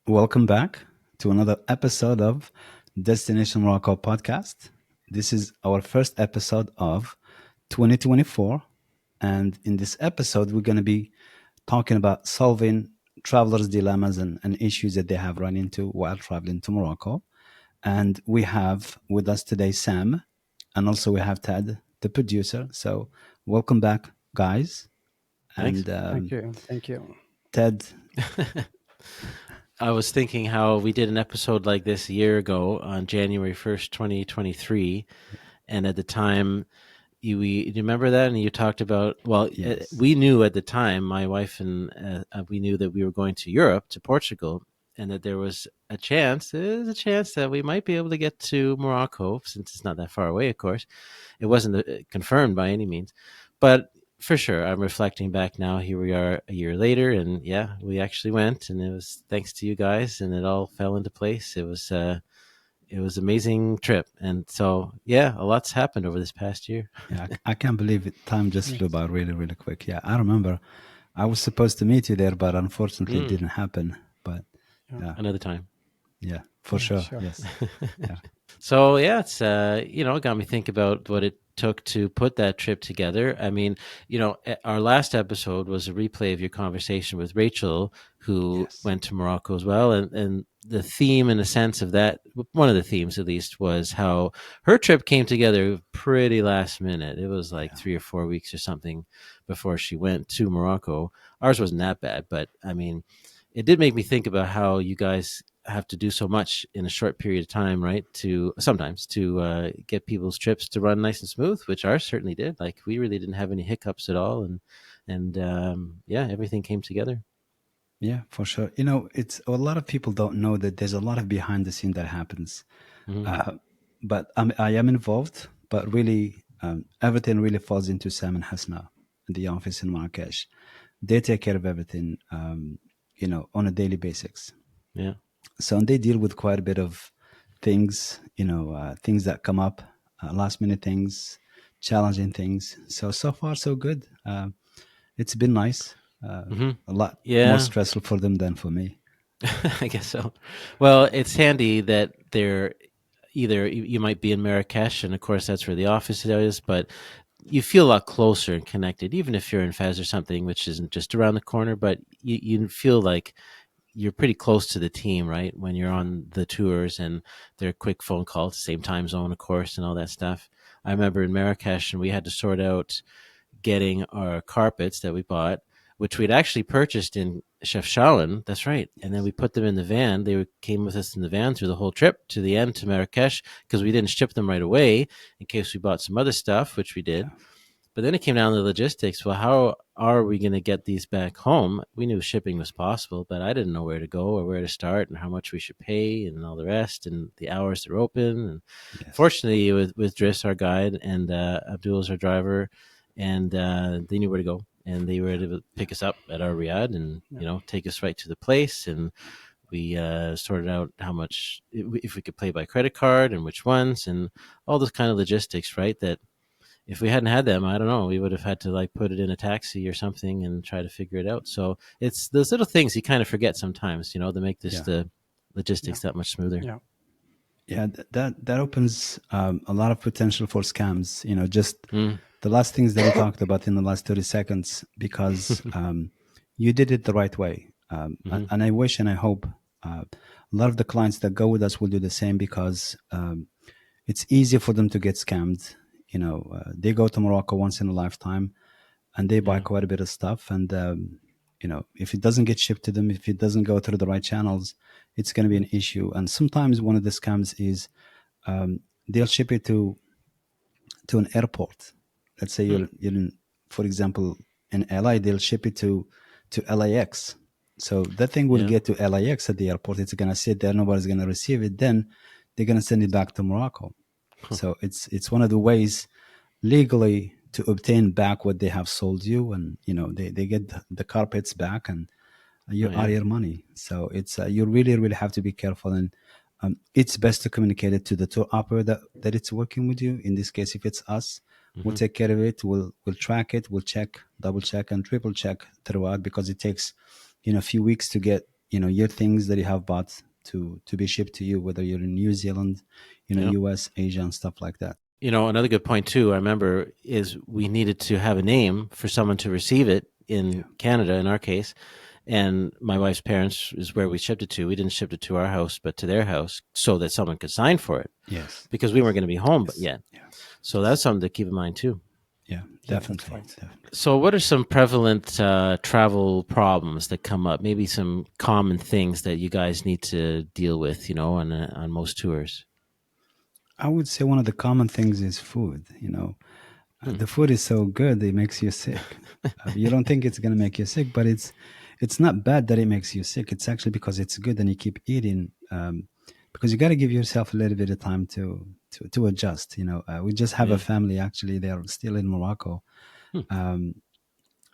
Welcome back to another episode of Destination Morocco podcast. This is our first episode of 2024. And in this episode, we're going to be talking about solving travelers' dilemmas and issues that they have run into while traveling to Morocco. And we have with us today Sam, and also we have Ted, the producer. So, welcome back, guys. Thanks. And Thank you. Thank you. Ted, I was thinking how we did an episode like this a year ago on January 1st, 2023. And at the time, you remember that? And you talked about, yes. we knew at the time, my wife and we knew that we were going to Europe, to Portugal, and that there's a chance that we might be able to get to Morocco, since it's not that far away, of course. It wasn't confirmed by any means, but for sure, I'm reflecting back now. Here we are a year later, and yeah, we actually went, and it was thanks to you guys, and it all fell into place. It was amazing trip, and so yeah, a lot's happened over this past year. Yeah, I can't believe it. Time just flew Yes. by really, really quick. Yeah, I remember I was supposed to meet you there, but unfortunately it Mm, didn't happen. But Yeah. yeah, another time. yeah, for Yeah. sure. Sure. Yes. Yeah. So yeah, it's it got me think about what it took to put that trip together. I mean, our last episode was a replay of your conversation with Rachel, who Yes. went to Morocco as well, and the theme, in a sense of that, one of the themes at least, was how her trip came together pretty last minute. It was like Yeah. 3 or 4 weeks or something before she went to Morocco. Ours wasn't that bad, but I mean, it did make me think about how you guys have to do so much in a short period of time, right? To sometimes to get people's trips to run nice and smooth, which ours certainly did. Like, we really didn't have any hiccups at all, and yeah, everything came together. Yeah, for sure. It's a lot of people don't know that there's a lot of behind the scene that happens. Mm-hmm. Uh, but I am involved, but really, everything really falls into Sam and Hasna, the office in Marrakesh. They take care of everything, on a daily basis. Yeah. So and they deal with quite a bit of things, things that come up, last minute things, challenging things. So far so good. It's been nice. Mm-hmm. A lot more Yeah. stressful for them than for me. I guess so. Well, it's handy that they're either you might be in Marrakesh, and of course that's where the office is, but you feel a lot closer and connected, even if you're in Fez or something, which isn't just around the corner, but you feel like you're pretty close to the team, right? When you're Yeah, on the tours and they're quick phone calls, same time zone, of course, and all that stuff. I remember in Marrakesh, and we had to sort out getting our carpets that we bought, which we'd actually purchased in Chefchaouen. That's right. And then yes, we put them in the van. Came with us in the van through the whole trip to the end to Marrakesh, because we didn't ship them right away in case we bought some other stuff, which we did. yeah, But then it came down to the logistics. Well, how are we going to get these back home? We knew shipping was possible, but I didn't know where to go or where to start and how much we should pay and all the rest and the hours they're open. And yes, fortunately, with Driss, our guide, and Abdul's our driver, and they knew where to go. And they were yeah, able to pick us up at our riad and Yeah. take us right to the place. And we sorted out how much, if we could pay by credit card and which ones, and all those kind of logistics, right? That if we hadn't had them, I don't know, we would have had to like put it in a taxi or something and try to figure it out. So it's those little things you kind of forget sometimes, to make this yeah, the Yeah. logistics that much smoother. Yeah. yeah. That opens a lot of potential for scams. Just Mm, the last things that we talked about in the last 30 seconds, because you did it the right way. hmm And I wish and I hope a lot of the clients that go with us will do the same, because it's easy for them to get scammed. They go to Morocco once in a lifetime and they buy Yeah. quite a bit of stuff. And, if it doesn't get shipped to them, if it doesn't go through the right channels, it's going to be an issue. And sometimes one of the scams is they'll ship it to an airport. Let's say Hmm. you're in, for example, in LA, they'll ship it to LAX. So that thing will Yeah. get to LAX at the airport. It's gonna sit there. Nobody's gonna receive it. Then they're gonna send it back to Morocco. So it's one of the ways legally to obtain back what they have sold you, and they get the carpets back, and you Oh are yeah. your money. So it's you really really have to be careful, and it's best to communicate it to the tour operator that it's working with you. In this case, if it's us, we'll hmm take care of it. We'll track it. We'll check, double check, and triple check throughout, because it takes a few weeks to get your things that you have bought to be shipped to you, whether you're in New Zealand, Yeah. US, Asia, and stuff like that. Another good point too, I remember, is we needed to have a name for someone to receive it Yeah. in Canada, in our case. And my wife's parents is where we shipped it to. We didn't ship it to our house, but to their house so that someone could sign for it Yes. because we weren't going to be home but Yes. yet. Yeah. So that's something to keep in mind too. Yeah. Yeah, that's Definitely. right. Definitely. So, what are some prevalent travel problems that come up? Maybe some common things that you guys need to deal with, on most tours. I would say one of the common things is food. Hmm. The food is so good it makes you sick. You don't think it's gonna make you sick, but it's not bad that it makes you sick. It's actually because it's good and you keep eating. Because you got to give yourself a little bit of time to adjust. We just have a Yeah. family actually. They are still in Morocco, Hmm. um,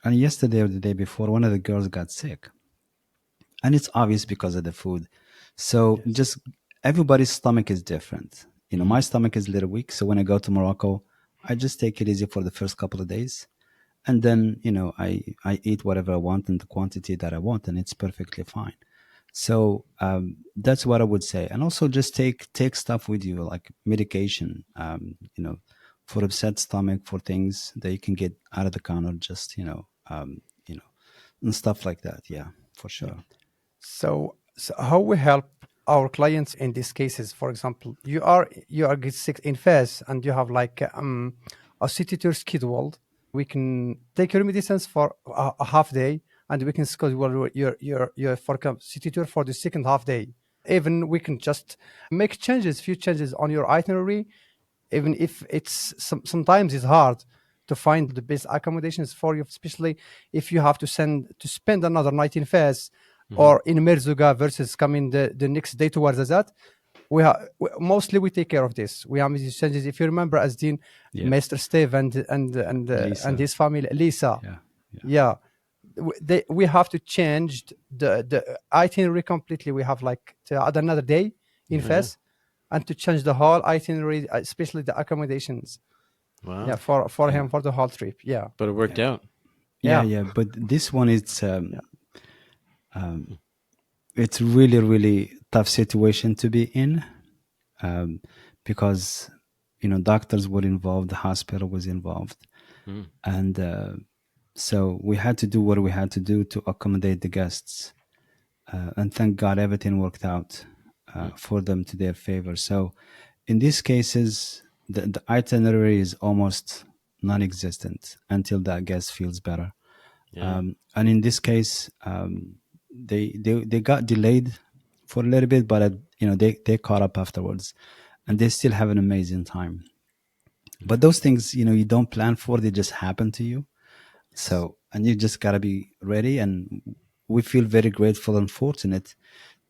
and yesterday or the day before, one of the girls got sick, and it's obvious because of the food. So Yes. just everybody's stomach is different. Mhm. My stomach is a little weak, so when I go to Morocco, I just take it easy for the first couple of days, and then I eat whatever I want in the quantity that I want, and it's perfectly fine. So that's what I would say, and also just take stuff with you like medication, for upset stomach, for things that you can get out of the counter, just you know, and stuff like that. Yeah, for Yeah. sure. So how we help our clients in these cases? For example, you are get sick in Fez and you have like a city tour scheduled. We can take your medicines for a half day, and we can schedule your for city tour for the second half day. Even we can just make few changes on your itinerary, even if sometimes it's hard to find the best accommodations for you, especially if you have to spend another night in Fez Mhm. or in Merzuga versus coming the next day towards that. Mostly we take care of this. We have these changes. If you remember, as Dean, Yeah, Master Steve and Lisa. his family, Lisa, Yeah, yeah, yeah, we have to change the itinerary completely. We have like to add another day in yeah, Yeah. Fez and to change the whole itinerary, especially the accommodations. Yeah, Wow. for yeah, him for the whole trip. Yeah, But it worked yeah, out. yeah, yeah, yeah. But this one, yeah. um, it's really really tough situation to be in, um, because doctors were involved, the hospital was involved, Mm. and so we had to do what we had to do to accommodate the guests, and thank God everything worked out Mm. for them to their favor. So in these cases, the itinerary is almost non-existent until that guest feels better. Yeah. And in this case, they got delayed for a little bit, but they caught up afterwards, Mm. and they still have an amazing time. But Yeah. those things, you don't plan for; they just happen to you. Yes. So, and you just gotta be ready. And we feel very grateful and fortunate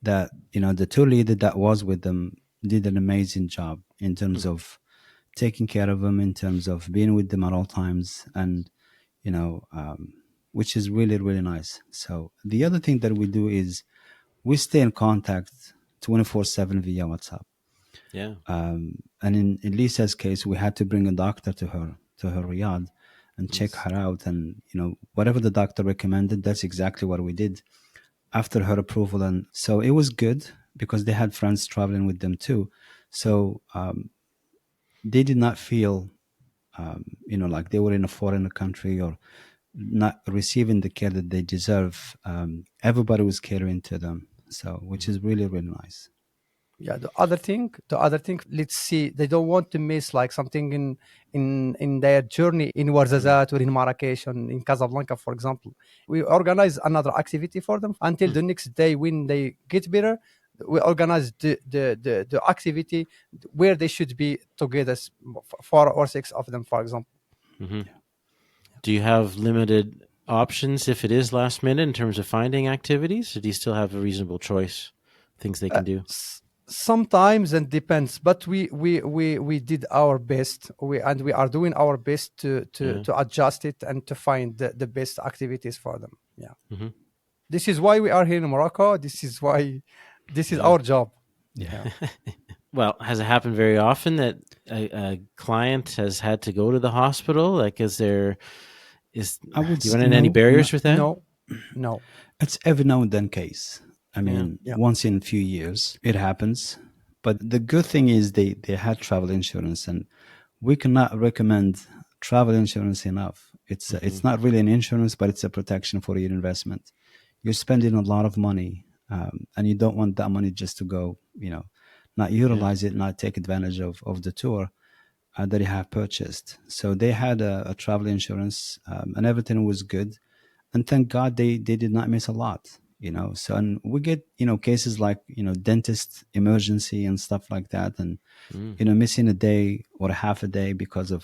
that the tour leader that was with them did an amazing job in Mm. terms of taking care of them, in terms of being with them at all times, and you know, um, which is really really nice. So the other thing that we do is we stay in contact 24/7 via WhatsApp. Yeah. And in Lisa's case, we had to bring a doctor to her Riyadh and check Yes. her out, and whatever the doctor recommended, that's exactly what we did after her approval. And so it was good because they had friends traveling with them too. So they did not feel like they were in a foreign country or not receiving the care that they deserve. Everybody was catering to them, so which Mhm. is really really nice. Yeah, the other thing, let's see, they don't want to miss like something in their journey in Mm. Ouarzazate or in Marrakesh and in Casablanca, for example. We organize another activity for them until Mm. the next day when they get better. We organize the activity where they should be together, 4 or 6 of them, for example. Mhm. Yeah. Do you have limited options if it is last minute in terms of finding activities? Or do you still have a reasonable choice, things they Uh, can do? Sometimes and depends, but we did our best. We are doing our best to to Yeah. to adjust it and to find the best activities for them. Yeah, Mhm. this is why we are here in Morocco. This is Yeah. our job. Yeah. Yeah. Well, has it happened very often that a client has had to go to the hospital? Like, is I would do you run into any no, barriers no, with that? No, no. it's every now and then case. I Yeah. mean, Yeah. once in a few years, it happens. But the good thing is they had travel insurance, and we cannot recommend travel insurance enough. Hmm. It's not really an insurance, but it's a protection for your investment. You're spending a lot of money, and you don't want that money just to go, not Yeah. utilize it, not take advantage of the tour that you have purchased. So they had a travel insurance, and everything was good. And thank God they did not miss a lot. So and we get cases like dentist emergency and stuff like that, and Mm. missing a day or a half a day because of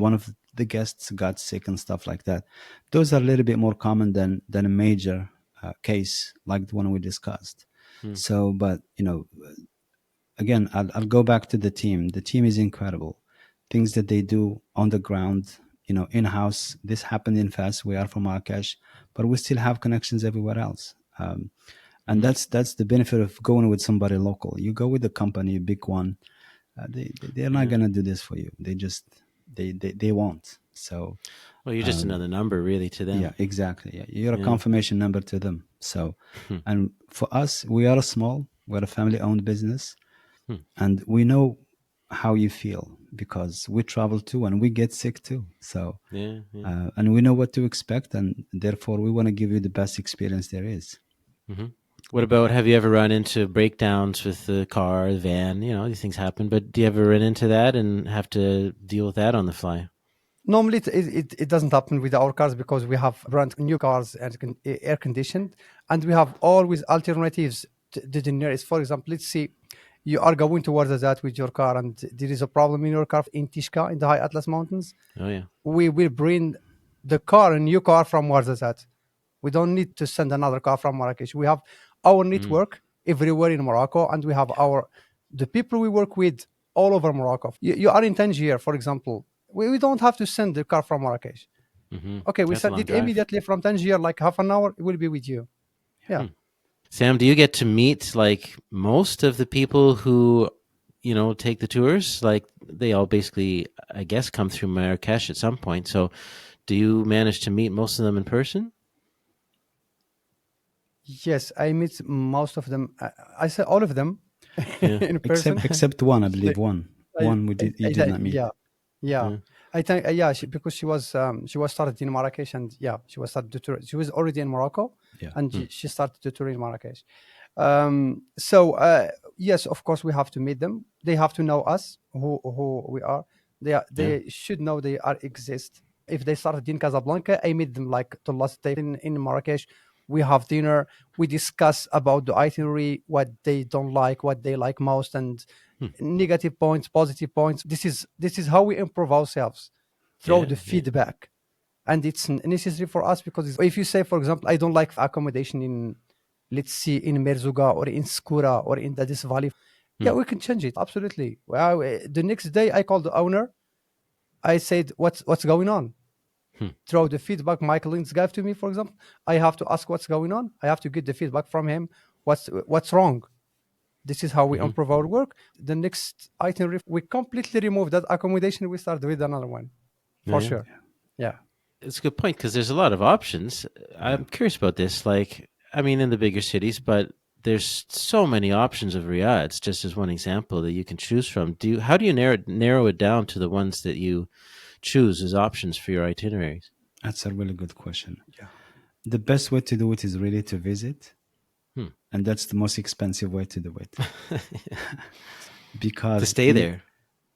one of the guests got sick and stuff like that. Those are a little bit more common than a major case like the one we discussed. Mm. So, but again, I'll go back to the team. The team is incredible. Things that they do on the ground, in house. This happened in Fas. We are from Marrakesh, but we still have connections everywhere else. And Mm. that's the benefit of going with somebody local. You go with a company, a big one. They're not Yeah. gonna do this for you. They won't. So Well, you're just um, another number, really, to yeah, them. exactly. Yeah, you're a Yeah. confirmation number to them. So, Hmm. and for us, we are small. We're a family-owned business, Hmm. and we know how you feel because we travel too and we get sick too. So, Yeah. Yeah. and we know what to expect, and therefore we want to give you the best experience there is. Hmm. What about, have you ever run into breakdowns with the car, the van? These things happen, but do you ever run into that and have to deal with that on the fly? Normally, it doesn't happen with our cars because we have brand new cars and air conditioned, and we have always alternatives to the nearest. For example, let's say you are going towards that with your car, and there is a problem in your car in Tishka in the High Atlas Mountains. Oh, yeah. We will bring the car, a new car from Ouarzazate. We don't need to send another car from Marrakesh. We have our Mm. network everywhere in Morocco, and we have the people we work with all over Morocco. You are in Tangier, for example. We don't have to send the car from Marrakesh. Hmm. Okay, we That's a send long it drive. immediately from Tangier, like half an hour. It will be with you. Yeah. Hmm. Sam, do you get to meet like most of the people who, take the tours? Like they all basically, I guess, come through Marrakesh at some point. So do you manage to meet most of them in person? Yes, I meet most of them. I say all of them Yeah. in Except person. except one, I They- believe one. One we did you did not meet. yeah, yeah. Yeah. I think yeah, because she was started in Marrakesh, and yeah, she was started to tour. She was already in Morocco, Yeah. and Hmm. she started to tour in Marrakesh. So yes, of course we have to meet them. They have to know us, who we are. Yeah. They should know they are exist. If they started in Casablanca, I meet them like the last day in Marrakesh. We have dinner. We discuss about the itinerary, what they don't like, what they like most, and Hmm. negative points, positive points. This is how we improve ourselves through Yeah. the Yeah. feedback, and it's necessary for us because if you say, for example, I don't like accommodation in, let's see, in Merzouga or in Skura or in the this valley, yeah, Hmm. we can change it absolutely. Well, the next day I called the owner. I said, what's going on? Hmm. Through the feedback my clients gave to me, for example, I have to ask what's going on. I have to get the feedback from him. What's wrong? This is how we Hmm. improve our work. The next item, we completely remove that accommodation. We start with another one, Yeah. for Yeah. sure. Yeah. It's a good point because there's a lot of options. Yeah. I'm curious about this. Like, I mean, in the bigger cities, but there's so many options of riads. Just as one example that you can choose from. How do you narrow it down to the ones that you choose as options for your itineraries? That's a really good question. Yeah. The best way to do it is really to visit, Hmm. and that's the most expensive way to do it To because stay there.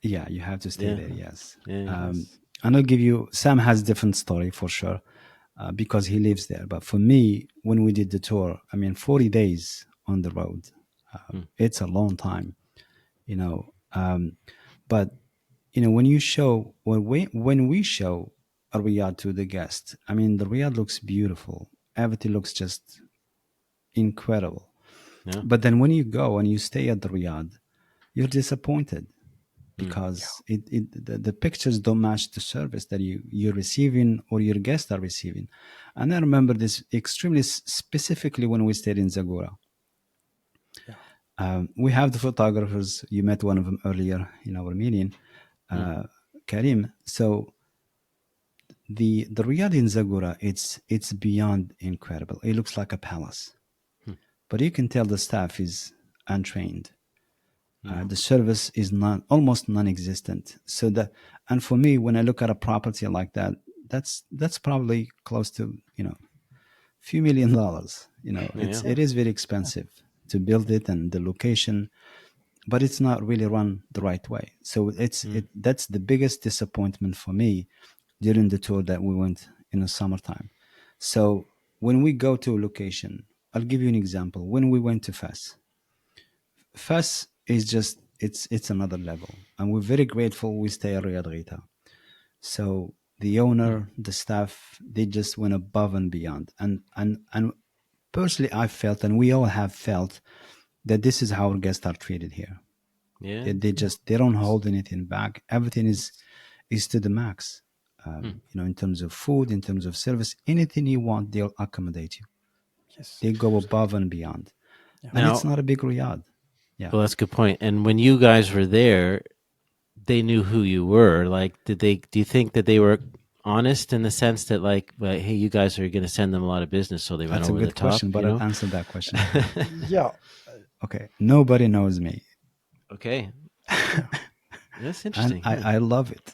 yeah, you have to stay Yeah. there. Yes. Yeah. Yeah. Yes. And I'll give you, Sam has different story for sure, because he lives there. But for me, when we did the tour, I mean, 40 days on the road, Hmm. it's a long time, you know. But when we show a Riyadh to the guest, I mean, the Riyadh looks beautiful. Everything looks just incredible. Yeah. But then when you go and you stay at the Riyadh, you're disappointed Hmm. because the pictures don't match the service that you're receiving or your guests are receiving. And I remember this extremely specifically when we stayed in Zagora. Yeah. We have the photographers. You met one of them earlier in our meeting, Hmm. uh, Karim. So the Riyadh in Zagora, it's beyond incredible. It looks like a palace. Hmm. but you can tell the staff is untrained. Mm. The service is not almost non-existent. So that, and for me, when I look at a property like that, that's probably close to few $1 million. Yeah. It is very expensive to build it and the location, but it's not really run the right way. So Mm. that's the biggest disappointment for me during the tour that we went in the summertime. So when we go to a location, I'll give you an example. When we went to Fes is just it's another level, and we're very grateful we stay at Riyadh Ghita. So the Mm. owner, the staff, they just went above and beyond. And personally, I felt, and we all have felt, that this is how our guests are treated here. Yeah. They don't hold anything back. Everything is to the max. Mm. In terms of food, in terms of service, anything you want, they'll accommodate you. Yes. They go above and beyond, Yeah. and it's Now, not a big Riyadh. Yeah, well, that's a good point. And when you guys were there, they knew who you were. Like, did they? Do you think that they were honest in the sense that, like, well, hey, you guys are going to send them a lot of business, so they went that's a over the good top? question, but I'll answer that question for you. Yeah. Okay, nobody knows me, Okay, that's and interesting. I Huh? I love it.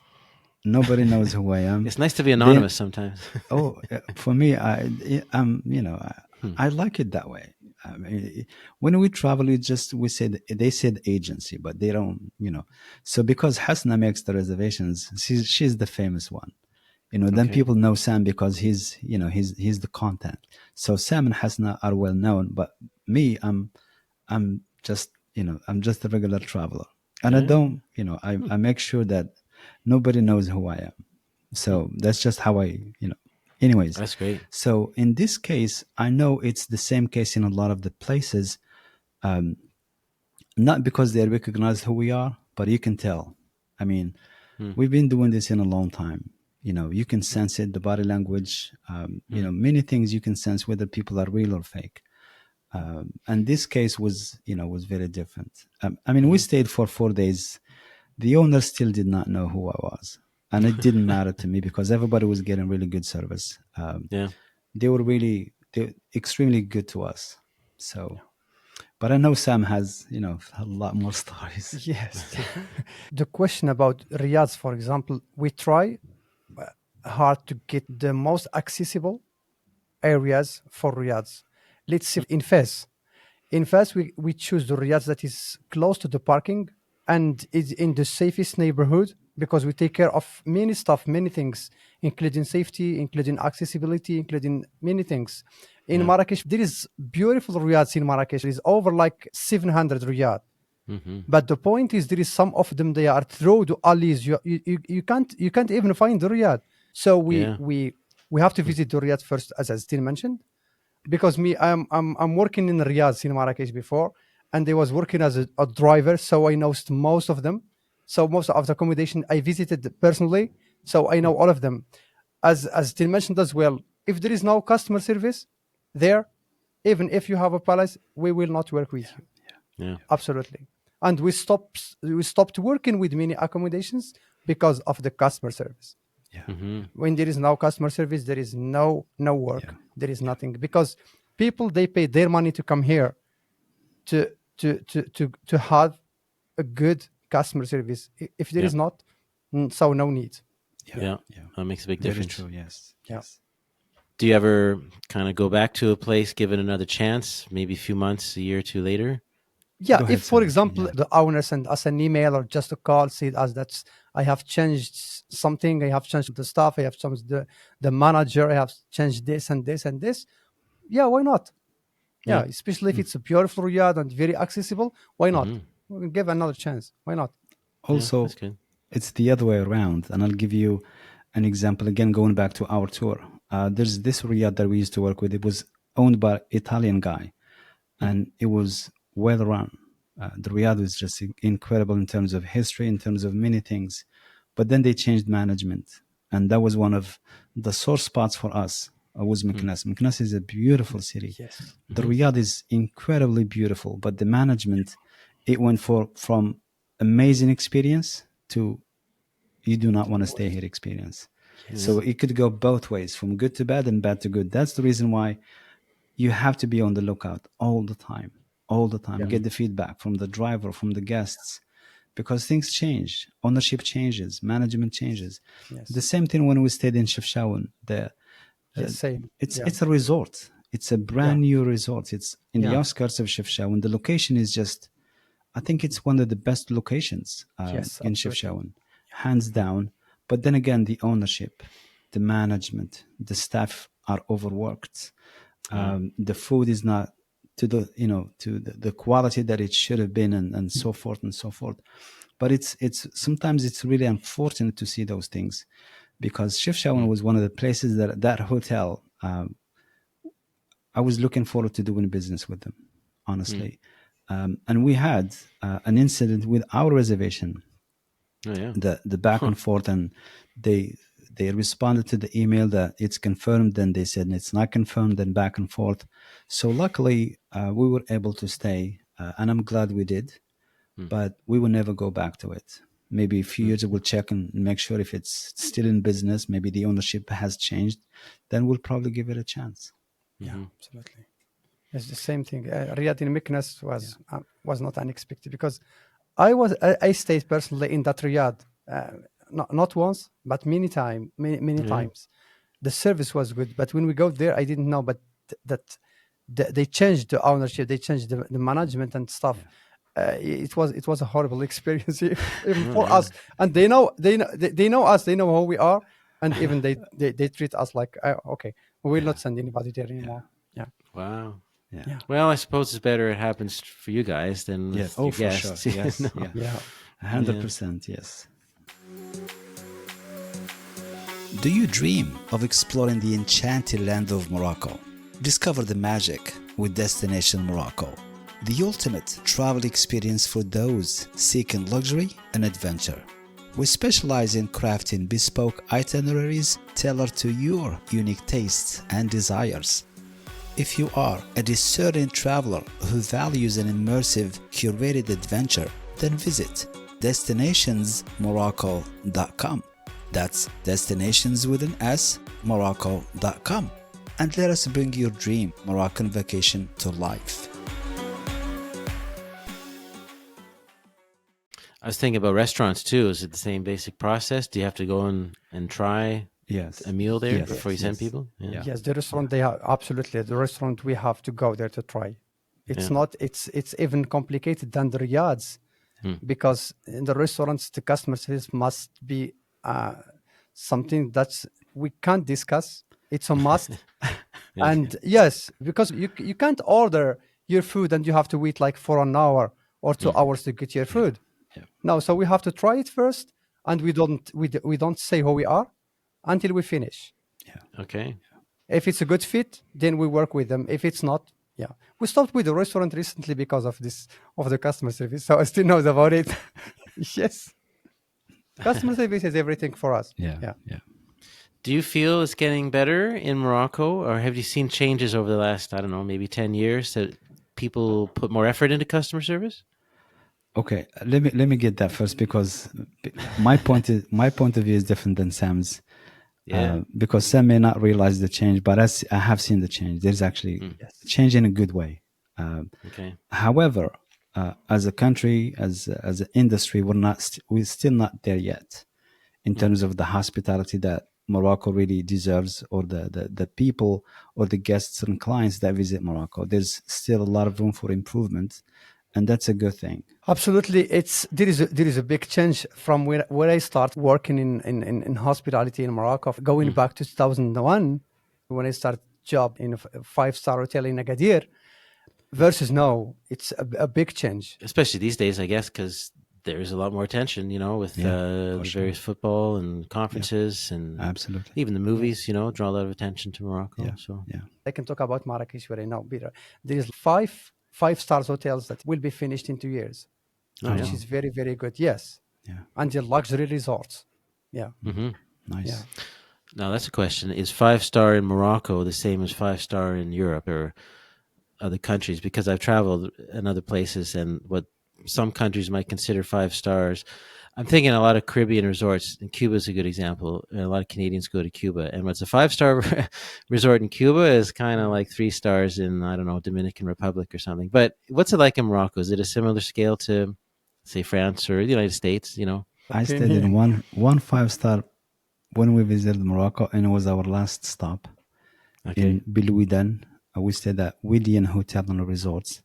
Nobody knows who I am. It's nice to be Then, anonymous sometimes. for me, Hmm. I like it that way. I mean, when we travel, we said they said agency, but they don't. So because Hasna makes the reservations, she's the famous one. Then Okay. people know Sam because he's the content. So Sam and Hasna are well known, but me, I'm just I'm just a regular traveler, and I Yeah. don't Hmm. I make sure that nobody knows who I am. Hmm. So that's just how anyways. That's great. So in this case, I know it's the same case in a lot of the places, um, not because they recognize who we are, but you can tell. I mean, Hmm. we've been doing this in a long time. You can sense it, the body language, Hmm. many things you can sense whether people are real or fake. And this case was very different. I mean, we Hmm. stayed for 4 days. The owner still did not know who I was, and it didn't matter to me because everybody was getting really good service. Yeah. They extremely good to us. So, but I know Sam has a lot more stories. Yes. The question about Riyadh, for example, we try hard to get the most accessible areas for Riyadh. Let's say in Fez. In Fez, we choose the Riyadh that is close to the parking and is in the safest neighborhood because we take care of many stuff, many things, including safety, including accessibility, including many things. In Yeah. Marrakesh, there is beautiful Riyadhs in Marrakesh. There is over like 700 Riyadh. Hmm. But the point is, there is some of them they are through the alleys. You can't even find the Riyadh. So we Yeah. we we have to Hmm. visit the Riyadh first, as I still mentioned, because me I'm working in Riyadh in Marrakesh before, and I was working as a driver, so I know most of them. So most of the accommodation I visited personally, so I know all of them. As still mentioned as well, if there is no customer service there, even if you have a palace, we will not work with you. Yeah. Absolutely. And we stopped working with many accommodations because of the customer service. Yeah, Hmm. When there is no customer service, there is no yeah, work. There is yeah, nothing because people they pay their money to come here to to have a good customer service. If there Yeah. is not, so no need. yeah, Yeah. yeah. That makes a big Very difference. true. Yes, Yeah. yes. Do you ever kind of go back to a place, give it another chance, maybe a few months, a year or two later? Yeah, Go if ahead, for Sam. example Yeah, the owner send us an email or just a call, said us that I have changed something, I have changed the staff, I have changed the manager, I have changed this and this and this. Yeah, why not? Yeah, Yeah. especially if Mm. it's a beautiful yard and very accessible. Why not? Hmm. We can give another chance. Why not? Yeah. That's also, good. it's the other way around, and I'll give you an example again, going back to our tour. There's this Riyadh that we used to work with. It was owned by Italian guy, Hmm. and it was well run. The Riyadh was just incredible in terms of history, in terms of many things. But then they changed management, and that was one of the sore spots for us. Was Hmm. Meknes. Meknes is a beautiful city. Yes. The Hmm. Riyadh is incredibly beautiful, but the management, it went from amazing experience to you do not want to stay Worst. here experience. Yeah. So Yes. it could go both ways, from good to bad and bad to good. That's the reason why you have to be on the lookout all the time. Yeah. Get the feedback from the driver, from the guests, because things change. Ownership changes, management changes. The Yes. same thing when we stayed in Chefchaouen. Uh, Yes. Same. Yeah. it's a resort. It's a Yeah. brand new resort. It's in the Yeah. outskirts of Chefchaouen. The location is just, I think it's one of the best locations Yes. in Absolutely. Chefchaouen, hands down. But then again, the ownership, the management, the staff are overworked. Ah. The food is not to the to the quality that it should have been, and so forth and so forth. But it's sometimes it's really unfortunate to see those things, because Chefchaouen Mm. was one of the places that hotel, I was looking forward to doing business with them, Mm. honestly. And we had an incident with our reservation, Oh yeah. the back Huh. and forth, and they they responded to the email that it's confirmed, then they said it's not confirmed, then back and forth. So luckily, we were able to stay, and I'm glad we did. Mm. But we will never go back to it. Maybe a few Mm. years we'll check and make sure if it's still in business. Maybe the ownership has changed. Then we'll probably give it a chance. Yeah. Mm-hmm. Absolutely. It's the same thing. Riyadh in Meknes Yeah, was not unexpected because I stayed personally in that Riyadh, not once but many Yeah. times. The service was good, but when we go there, I didn't know, but they changed the ownership, they changed the management and stuff. yeah, It was a horrible experience even Oh for yeah. us, and they know us, they know who we are, and even they treat us like, okay, we will yeah, not send anybody there yeah, anymore. Yeah, Wow. yeah. yeah, Well, I suppose it's better it happens for you guys than Yeah. with Oh, your for sure. guests. Yes. No. Yeah. yeah. 100%. Yes. Do you dream of exploring the enchanted land of Morocco? Discover the magic with Destination Morocco, the ultimate travel experience for those seeking luxury and adventure. We specialize in crafting bespoke itineraries tailored to your unique tastes and desires. If you are a discerning traveler who values an immersive, curated adventure, then visit destinationsmorocco.com. That's destinations with an S, morocco.com. And let us bring your dream Moroccan vacation to life. I was thinking about restaurants too. Is it the same basic process? Do you have to go and try Yes. a meal there Yes. before you send Yes. people? Yeah. Yeah. Yes, the restaurant, they have absolutely, the restaurant, we have to go there to try. It's Yeah. not, it's even complicated than the Riyadhs, Hmm. because in the restaurants the customer service must be uh, something that's we can't discuss. It's a must. Yeah. And yes, because you can't order your food and you have to wait like for an hour or 2 hours to get your Yeah. food. Yeah. No, so we have to try it first, and we don't say who we are until we finish. Yeah. Okay. If it's a good fit, then we work with them. If it's not, yeah, we stopped with the restaurant recently because of this, of the customer service. So I still knows about it. Yes, customer service is everything for us. Yeah. Yeah. Yeah. Do you feel it's getting better in Morocco, or have you seen changes over the last, I don't know, maybe 10 years that people put more effort into customer service? Okay. Let me get that first, because my point of view is different than Sam's. Yeah. Because Sam may not realize the change, but I have seen the change. There's actually Mm. Yes. change in a good way. Okay. However, as a country, as an industry, we're still not there yet in Mm. terms of the hospitality that Morocco really deserves, or the people or the guests and clients that visit Morocco. There's still a lot of room for improvement, and that's a good thing. Absolutely. There is a big change from where I start working in hospitality in Morocco, going Mm. back to 2001 when I started job in a five-star hotel in Agadir, versus now. It's a big change. Especially these days, I guess, because there's a lot more attention, with Yeah, for the sure. various football and Yeah, conferences and absolutely. even the movies, draw a lot of attention to Morocco. Yeah, So, yeah, I can talk about Marrakesh where I know better. There is five-star hotels that will be finished in 2 years, oh, oh yeah. which wow, is very, very good. Yes. yeah, And the luxury resorts. Yeah. Hmm. Yeah. nice. Now, that's a question. Is 5-star in Morocco the same as 5-star in Europe or other countries? Because I've traveled in other places, and what some countries might consider 5 stars, I'm thinking a lot of Caribbean resorts, and Cuba is a good example. A lot of Canadians go to Cuba, and what's a 5 star resort in Cuba is kind of Mm. like 3 stars in, I don't know, Dominican Republic or something. But what's it like in Morocco? Is it a similar scale to, say, France or the United States? You know? I Same stayed in here. one 5 star when we visited Morocco, and it was our last stop Okay, in Bilouidan. We stayed at Widian Hotel and Resorts,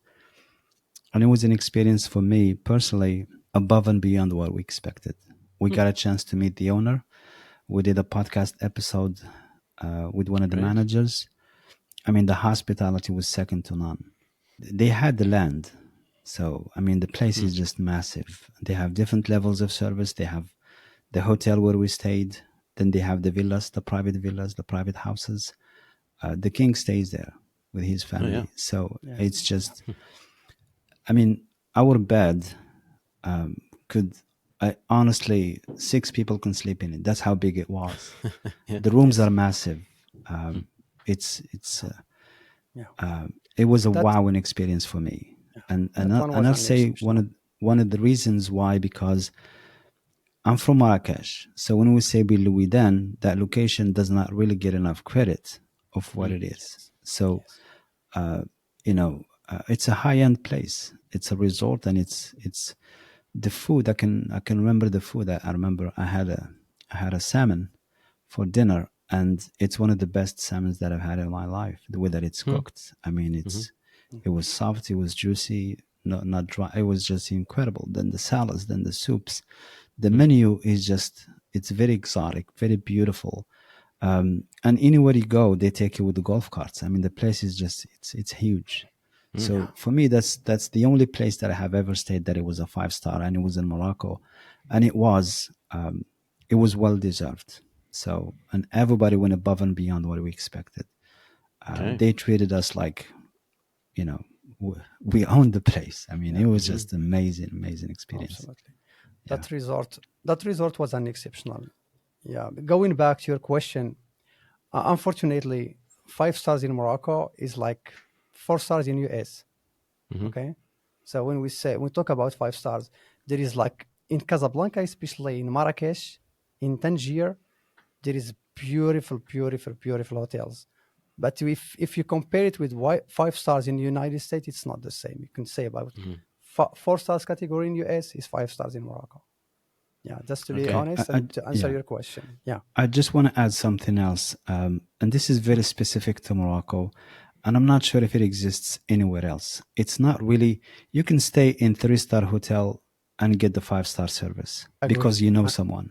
and it was an experience for me personally above and beyond what we expected. We hmm. got a chance to meet the owner. We did a podcast episode with one of the Great. managers. I mean, the hospitality was second to none. They had the land. So, I mean, the place Hmm. is just massive. They have different levels of service. They have the hotel where we stayed. Then they have the villas, the private houses. The king stays there with his Oh yeah. family. So Yes. it's Yeah. just, I mean, our bed um, could, I honestly, 6 people can sleep in it. That's how big it was. Yeah. The rooms are Yes. massive. Hmm. It's Yeah. it was a That wowing experience for me, yeah. and That one was I'll an say exceptional. one of the reasons why, because I'm from Marrakesh. So when we say Bilouidan, that location does not really get enough credit of what Hmm. it is. Yes. So Yes. uh, it's a high end place. It's a resort, and it's the food. I can remember the food. I remember I had a salmon for dinner, and it's one of the best salmons that I've had in my life. The way that it's Hmm. cooked, I mean, Hmm. it was soft, it was juicy, not dry. It was just incredible. Then the salads, then the soups. The Hmm. menu is just it's very exotic, very beautiful. And anywhere you go, they take you with the golf carts. I mean, the place is just it's huge. Hmm. Yeah. So for me, that's the only place that I have ever stayed that it was a 5 star, and it was in Morocco, and it was well deserved. So, and everybody went above and beyond what we expected. Okay. They treated us like, you know, we owned the place. I mean, Yeah. it was Hmm. just amazing, amazing experience. Absolutely. Yeah. That resort was an exceptional. Yeah. Going back to your question, unfortunately, 5 stars in Morocco is like 4 stars in US. Hmm. Okay. So when we talk about 5 stars, there is like in Casablanca, especially in Marrakesh, in Tangier, there is beautiful, beautiful, beautiful hotels. But if you compare it with 5 stars in the United States, it's not the same. You can say about Hmm. 4 stars category in US is 5 stars in Morocco. Yeah, just to be Okay. Okay. honest and to answer Yeah. your question. Yeah, I just want to add something else, and this is very specific to Morocco, and I'm not sure if it exists anywhere else. It's not really. You can stay in 3 star hotel and get the 5 star service agree. because you know someone.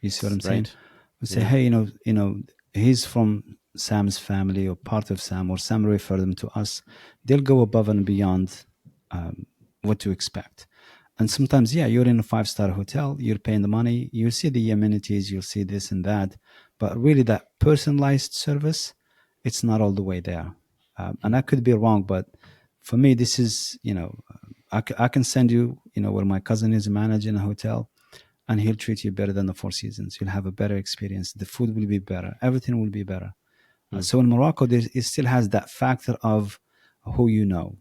You see what I'm saying? Right. We say, Yeah. hey, he's from Sam's family or part of Sam, or Sam refer them to us. They'll go above and beyond um, what to expect. And sometimes, yeah, you're in a 5 star hotel, you're paying the money, you see the amenities, you'll see this and that, but really that personalized service, it's not all the way there. And I could be wrong, but for me, this is, I can send you, where my cousin is managing a hotel, and he'll treat you better than the Four Seasons. You'll have a better experience. The food will be better. Everything will be better. Hmm. So in Morocco, it still has that factor of who you know.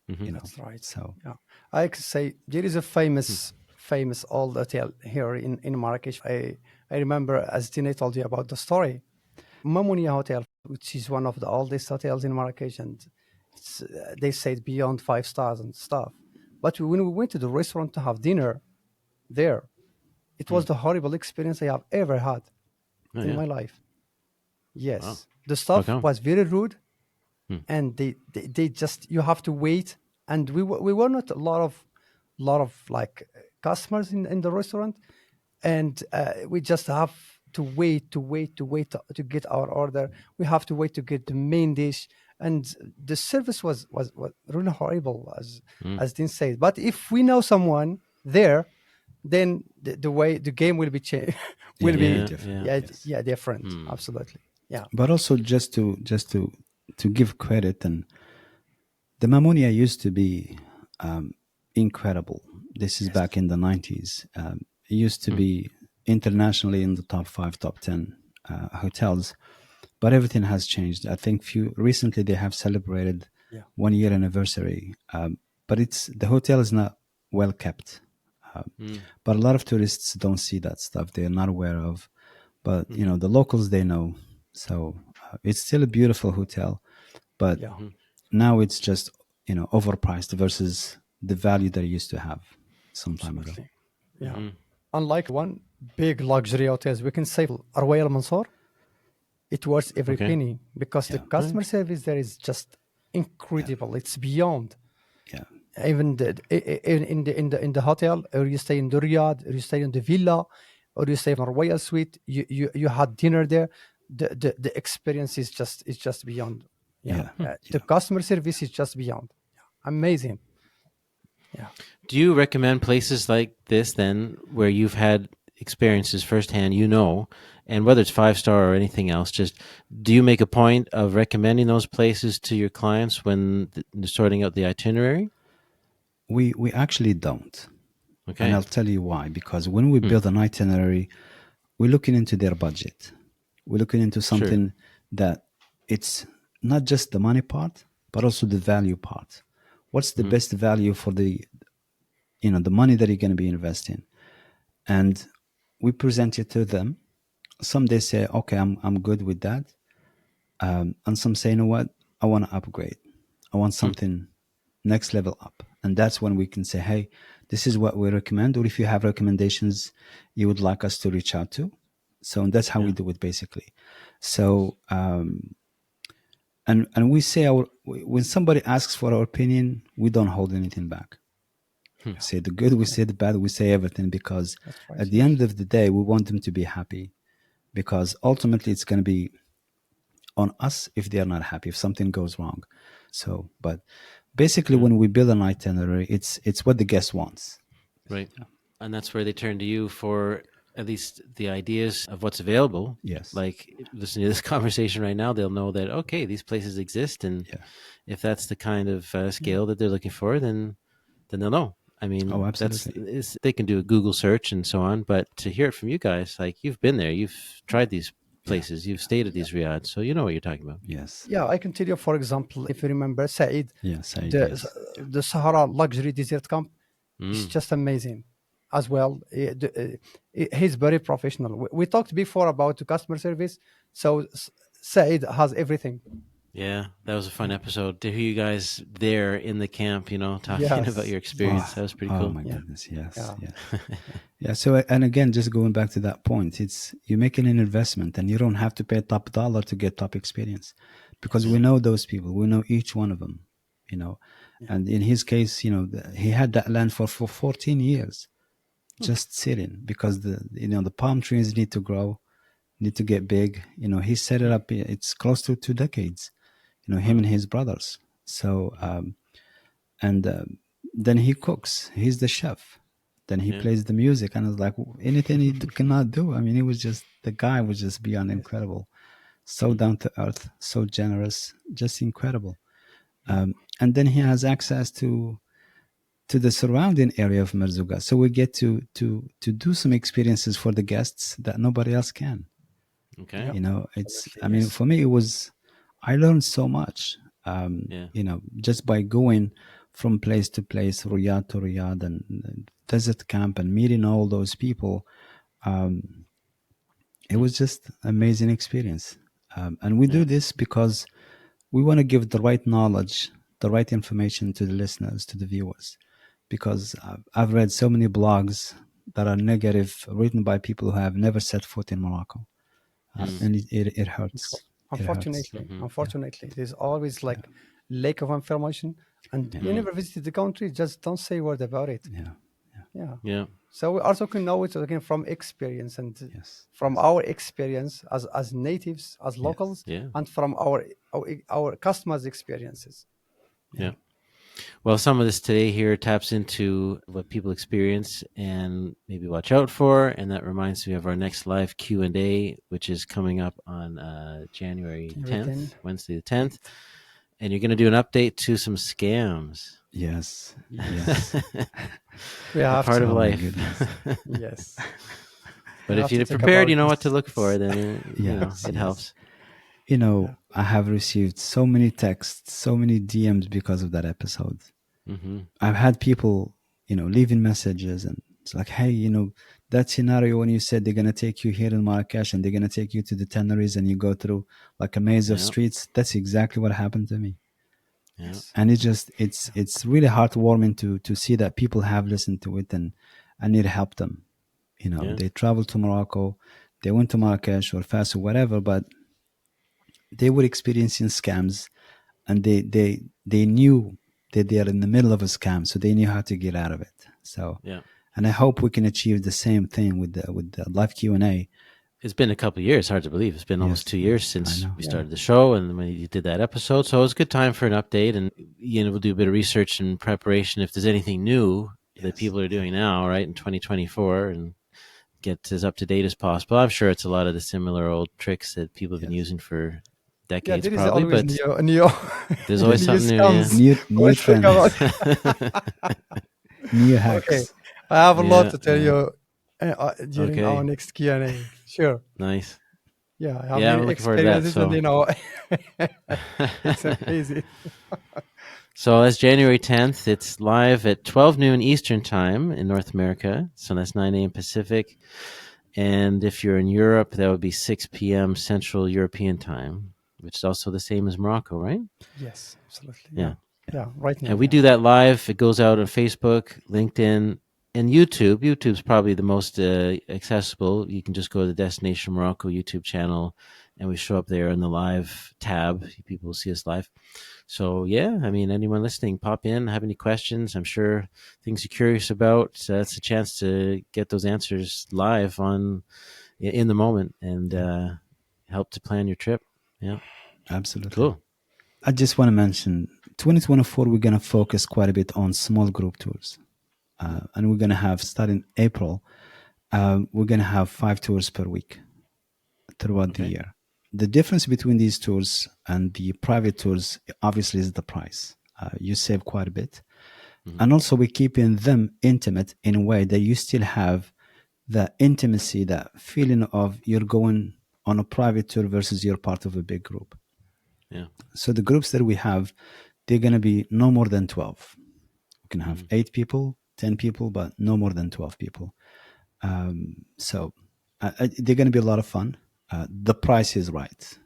Hmm. That's right. So Yeah, I could say there is a Hmm. famous old hotel here in Marrakesh. I remember as Tina told you about the story. Mamounia Hotel, which is one of the oldest hotels in Marrakesh, and they said beyond 5 stars and stuff. But when we went to the restaurant to have dinner there, it Hmm. was the horrible experience I have ever had Oh in yeah. my life. Wow. Yes, the How staff come? was very rude, Hmm. and they just you have to wait, and we were not a lot of like customers in the restaurant, and we just have to wait to get our order. We have to wait to get the main dish, and the service was really horrible, Hmm. as Dean said. But if we know someone there, then the way the game will be changed, yeah, will it'll be be Yeah. different. Yeah. yeah, Yes. yeah, different. Hmm. Absolutely. Yeah. But also just to give credit, and the Mamunia used to be um, incredible. This is Yes. back in the 90s. It used to Hmm. be internationally in the top 5, top 10 hotels, but everything has changed. I think few recently they have celebrated Yeah. 1 year anniversary, but it's the hotel is not well kept. Mm. But a lot of tourists don't see that stuff. They're not aware of. But Mm-hmm. the locals, they know. So it's still a beautiful hotel, but Yeah, Mm-hmm. now it's just overpriced versus the value that it used to have some time ago. absolutely. Yeah. Mm-hmm. Unlike one big luxury hotels, we can say Royal Mansour, it worth every Okay. penny because the Yeah, Right. customer service there is just yeah, incredible. It's beyond. yeah, Even in the hotel, or you stay in the Riyadh, or you stay in the villa, or you stay in a royal suite, you had dinner there. The experience is just beyond. Yeah, yeah, the yeah. customer service is just beyond. Yeah, amazing. Yeah. Do you recommend places like this then, where you've had experiences firsthand, and whether it's 5-star or anything else, just do you make a point of recommending those places to your clients when sorting out the itinerary? We actually don't, and Okay. I'll tell you why. Because when we Hmm. build an itinerary, we're looking into their budget. We're looking into Sure. something that it's not just the money part, but also the value part. What's the Hmm. best value for the money that you're going to be investing? And we present it to them. Some they say, okay, I'm good with that. And some say, you know what, I want to upgrade. I want Hmm. something next level up. And that's when we can say, hey, this is what we recommend. Or if you have recommendations you would like us to reach out to. So that's how we Yeah. do it basically. So, and we say when somebody asks for our opinion, we don't hold anything back. Hmm. We say the good, we say the bad, we say everything because That's right. at the end of the day, we want them to be happy because ultimately it's going to be on us if they are not happy, if something goes wrong. So, but basically, Yeah. when we build an itinerary, it's what the guest wants. Right. And that's where they turn to you for at least the ideas of what's available. Yes. Like listening to this conversation right now, they'll know that okay, these places exist, and Yeah. if that's the kind of Yeah. scale that they're looking for, then they'll know. I Oh, mean, absolutely. they can do a Google search and so on, but to hear it from you guys, like you've been there, you've tried these Yeah. places, you've stayed at Yeah. these riads, so you know what you're talking about. Yes. Yeah, I can tell you, for example, if you remember Said, Yes. the Ideas. the Sahara luxury desert camp is Mm. just amazing as well. He's very professional. We talked before about the customer service, so Said has everything. Yeah, that was a fun Yeah. episode to hear you guys there in the camp, talking about Yes. your Oh, experience. That was pretty oh cool. my Yeah. goodness. Yes. Yeah. Yeah. Yeah. So, and again, just going back to that point, it's you're making an investment and you don't have to pay top dollar to get top experience because we Yeah. Yes. know those people. We know each one of them, you know. Yeah. And in his case, he had that land for 14 years Hmm. just sitting because the palm trees need to grow, need to get big. He set it Hmm. up. It's close to 2 decades. Him Wow. and his brothers. So and then he cooks. He's the chef. Then he Yeah. plays the music, and it's like anything he cannot do. I mean, the guy was just beyond Yes. incredible. So Hmm. down to earth, so generous, just incredible. Yeah. And then he has access to the surrounding area of Merzouga. So we get to do some experiences for the guests that nobody else can. Okay. Yeah. It's, Absolutely. I mean, Yes. for me, I learned so much, Yeah. just by going from place to place, Riyadh to Riyadh and desert camp and meeting all those people. Um, it Hmm. was just amazing experience. And we do Yeah. this because we want to give the right knowledge, the right information to the listeners, to the viewers, because I've read so many blogs that are negative, written by people who have never set foot in Morocco, Hmm. Yes. and it hurts. It hurts. Unfortunately, Hmm. Yeah, unfortunately, there's always yeah, like lack of information, and yeah, you Hmm. never visited the country. Just don't say a word about it. yeah. Yeah. Yeah. So we also can know it again from experience and Yes, from yes, our experience as natives, as yes, locals, Yeah. and from our customers' experiences. Yeah. Yeah. Well, some of this today here taps into what people experience and maybe watch out for, and that reminds me of our next live Q&A, which is coming up on January January 10. 10th, Wednesday the 10th, and you're going to do an update to some scams. yes, Yes. yes. We A have part of to. Oh my life. goodness. Yes. We But if have to you're talk prepared, about you know what to this. look for, then Yes, it yes. helps. Yeah. I have received so many texts, so many DMs because of that episode. Hmm. I've had people, leaving messages, and It's like, hey, that scenario when you said they're gonna take you here in Marrakesh and they're gonna take you to the Teneries and you go through like a maze of Yeah. streets. That's exactly what happened to me. Yeah. Yes. And it's really heartwarming to see that people have listened to it, and I need to help them. Yeah. They traveled to Morocco, they went to Marrakesh or Fas or whatever, but they were experiencing scams, and they knew that they are in the middle of a scam, so they knew how to get out of it. So, Yeah. and I hope we can achieve the same thing with the live Q&A. It's been a couple of years. Hard to believe. It's been almost Yes, 2 years I since know. we Yeah. started the show and when you did that episode. So it was a good time for an update. And, we'll do a bit of research and preparation if there's anything new that Yes, people are doing now, right, in 2024, and get as up to date as possible. I'm sure it's a lot of the similar old tricks that people have been yes. using for Yeah, decades, there is probably, always but new there's always new something new. Yeah. scams. New Let's talk about. trends, new Okay, hacks. I have a lot Yeah. to tell Yeah. you during our Okay. next Q&A. Sure. Nice. Yeah, I have Yeah. many I'm looking forward to that. experiences, and So, it's amazing. so that's January 10th. It's live at 12 noon Eastern time in North America. So that's 9 a.m. Pacific. And if you're in Europe, that would be 6 p.m. Central European time, which is also the same as Morocco, right? Yes, absolutely. Yeah. Yeah, yeah. Right now, And we yeah. do that live. It goes out on Facebook, LinkedIn, and YouTube. YouTube's probably the most accessible. You can just go to the Destination Morocco YouTube channel, and we show up there in the live tab. People will see us live. So, yeah, I mean, anyone listening, pop in, have any questions. I'm sure things you're curious about. It's a chance to get those answers live in the moment and Yeah, help to plan your trip. Yeah, absolutely. cool. I just want to mention 2024, we're going to focus quite a bit on small group tours. And we're going to have, starting April, we're going to have 5 tours per week throughout the Okay. year. The difference between these tours and the private tours, obviously, is the price. You save quite a bit. Hmm. And also, we're keeping them intimate in a way that you still have the intimacy, that feeling of you're going on a private tour versus you're part of a big group. Yeah. So the groups that we have, they're going to be no more than 12. We can have Hmm. 8 people, 10 people, but no more than 12 people. So they're going to be a lot of fun. The price is right.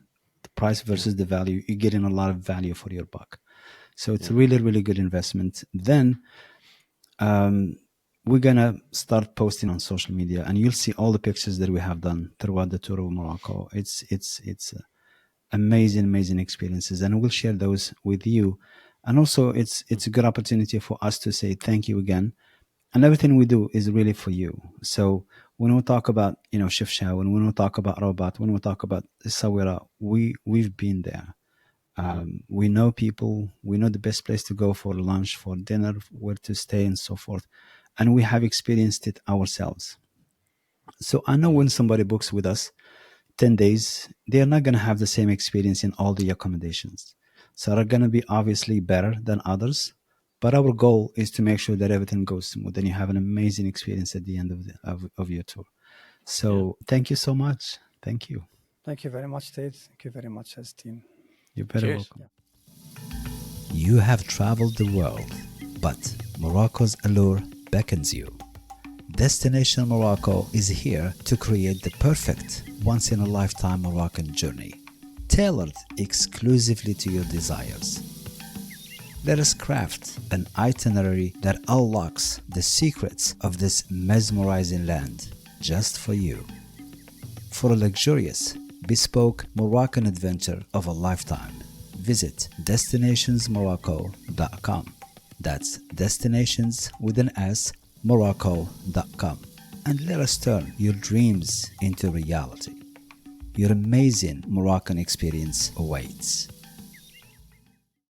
The price Yeah. versus the value, you're getting a lot of value for your buck. So it's Yeah. a really, really good investment. Then we're going to start posting on social media, and you'll see all the pictures that we have done throughout the tour of Morocco. It's amazing, amazing experiences, and we'll share those with you. And also, it's a good opportunity for us to say thank you again. And everything we do is really for you. So when we talk about Shifsha, when we talk about Rabat, when we talk about Sawira, we've been there. Hmm. We know people. We know the best place to go for lunch, for dinner, where to stay, and so forth. And we have experienced it ourselves. So I know Yeah. when somebody books with us, 10 days, they're not going to have the same experience in all the accommodations. So they're going to be obviously better than others. But our goal is to make sure that everything goes smooth and you have an amazing experience at the end of your tour. Yeah. So thank you so much. Thank you. Thank you very much, Tate. Thank you very much, Azdean. You're very Cheers. welcome. Yeah. You have traveled the world, but Morocco's allure beckons you. Destination Morocco is here to create the perfect once in a lifetime Moroccan journey, tailored exclusively to your desires. Let us craft an itinerary that unlocks the secrets of this mesmerizing land just for you. For a luxurious, bespoke Moroccan adventure of a lifetime, visit destinationsmorocco.com. That's destinations with an S, morocco.com. And let us turn your dreams into reality. Your amazing Moroccan experience awaits.